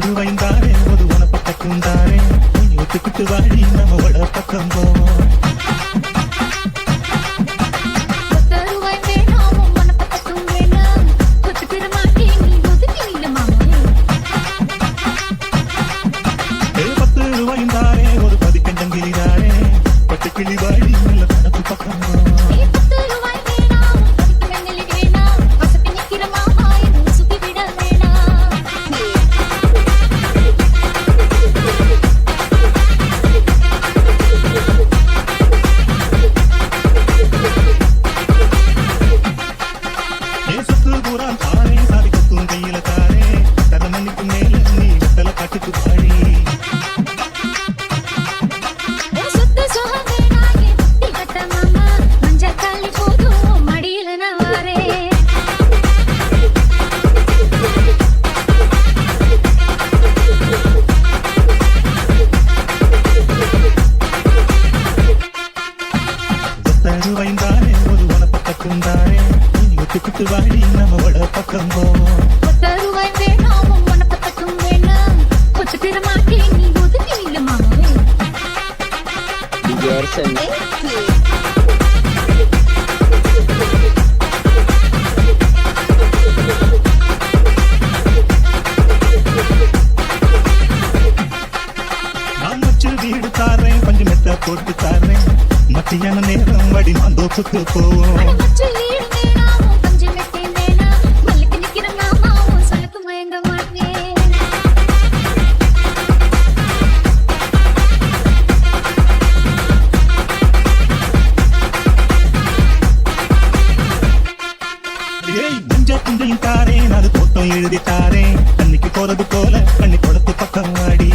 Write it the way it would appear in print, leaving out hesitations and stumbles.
ரூபாய்ந்தாரே ஒரு உன பக்கத்தும் தாரே ஒத்துக்கிட்டு வாடி நம்ம வட பக்கம் போவோம். கிளி வாடி நல்ல கணக்கு பக்கம் சுத்து பூரான் தாரே சாதி கொத்தும் கையில தாரே தர மணிக்கு மேல நீ வெத்தல காட்டுக்கு பாடி ரூபாய்ந்தாரே ஒரு உன பக்கத்தும் தாரே ஒத்துக்கிட்டு வாடி நம்ம வட பக்கம் போவோம். ரூபாய் வேணாம் உன பக்கத்தும் வேணாம் கொச்சு பெற மாட்டேன் நீ ஒதுக்கி இல்ல மாமாவே. நான் வச்சு வீடு தாரேன் பஞ்சு மெத்த போட்டு தாரேன் மத்தியான நேரம் வடி மாந்தோப்புக்கு போவோம். குஞ்சையும் தாரேன் அது தோட்டம் எழுதி தாரேன் அன்னைக்கு போறது போல அன்னைக்கு கொடுத்து பக்கம் வாடி